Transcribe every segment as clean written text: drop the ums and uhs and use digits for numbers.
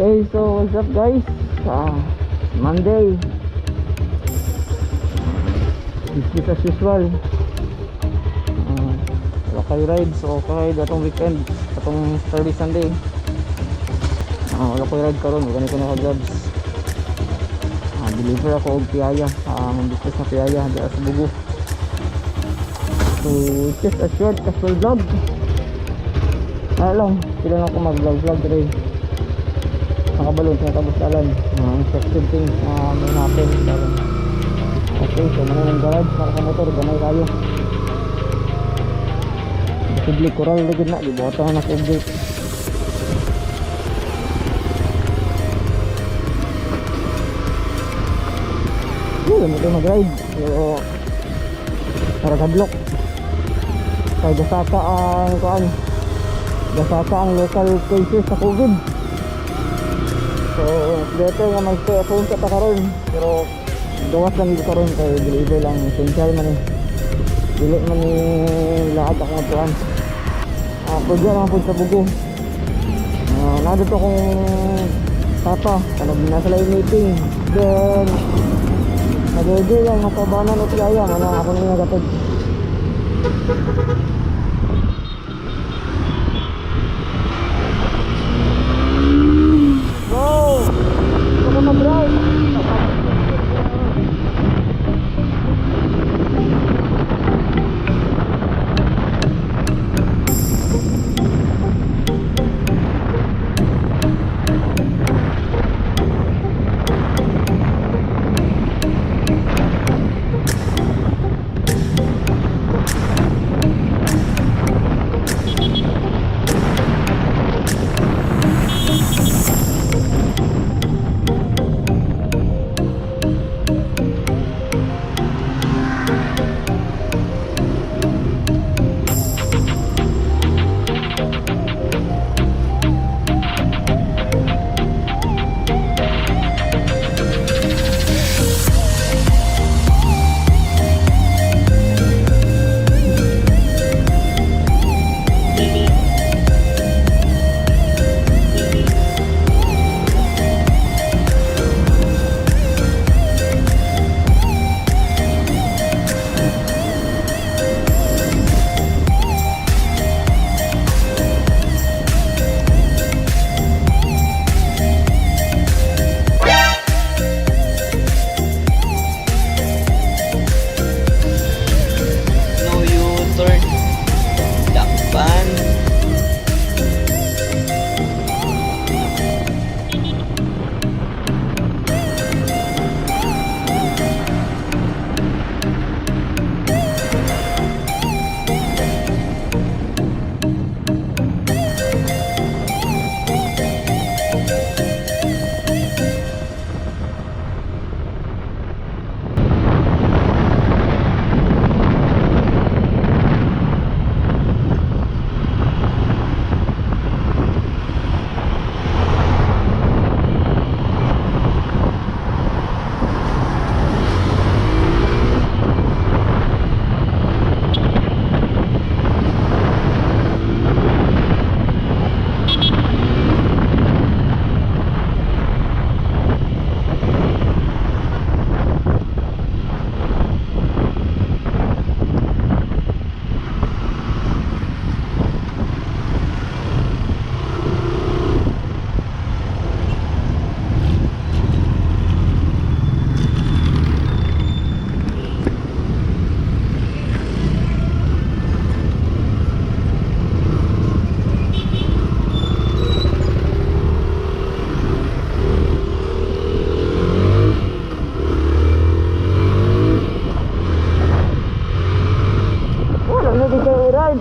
Okay, so what's up guys? Monday. Business as usual. Wala kayo ride, so okay datong weekend, atong Saturday Sunday. Wala kayo ride karon, ganito na ka-jobs. Deliver ako og Piyaya, business na Piyaya dito sa Bugo. So just a short casual vlog. Lang, sila lang ako mag-vlog today. Nakabalon sa tabustalan, interesting things may happen. Okay, so manay ng garage, nakamotor, ganay kayo. Sibli coral lagi na, diboto na sibli. Yun, ito mag-ride. Pero para kadlok. Kaya gasaka ang local cases sa COVID. So better nga mag-stay at home ka ta karon. Pero gawas lang dito karon kay deliver lang essential man eh. Dili man ni lahat ako tuan. Pwede lang po sa Bugo. Nandito akong tata, kanag nasa live meeting. Then nagigil lang makabanan o Piyaya, ako na yung nagatod. Ako mag-drive.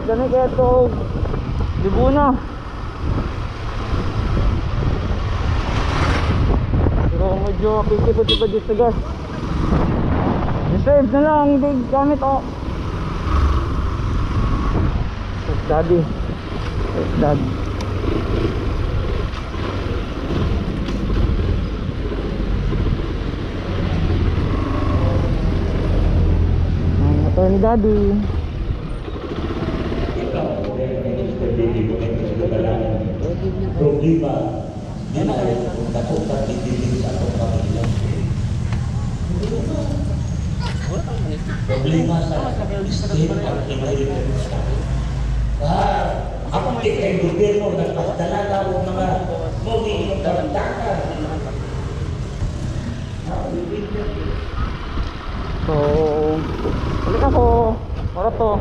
Dami kaya ito Libuna. Pero medyo pipipot-ipot dito sa gas. Reserve na lang big gamit o. Daddy. Dad. Ang motor ni Daddy. Problema Yan na kayo katukat dito sa atong pamilya. Problema sa state ang inheritance tax. Ako may kay gobyerno nagpadala daw ng mga movie ng karantakan. So, balik ako. Para to.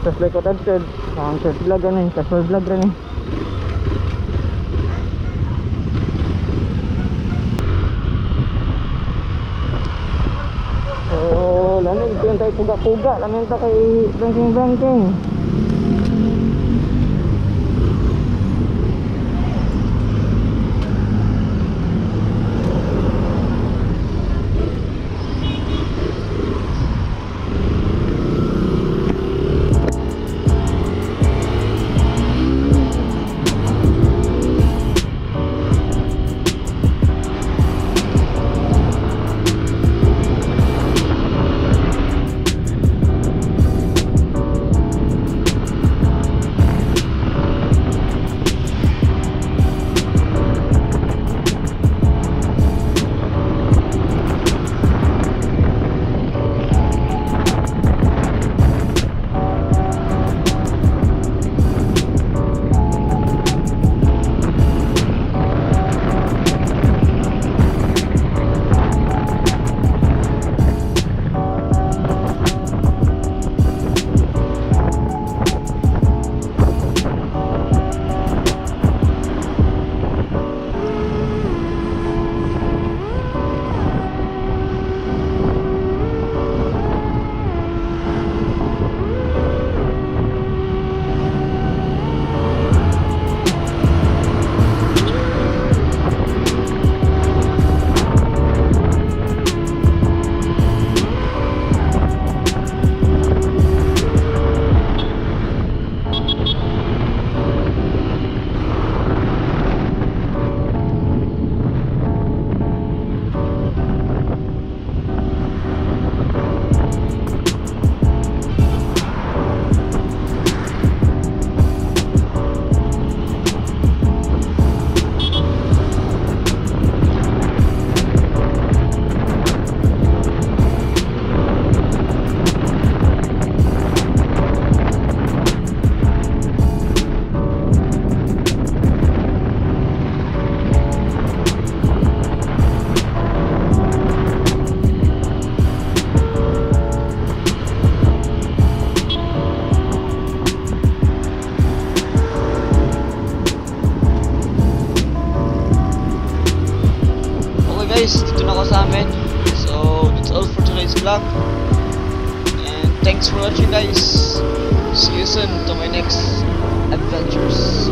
Tapos like what I've said, ang short vlog rin, casual vlog rin. So, lamig ito yung tayo puga-puga. Lamig ito kay banking-banking. Guys, dito na ako sa amin. So, that's all for today's vlog. And thanks for watching guys. See you soon to my next adventures.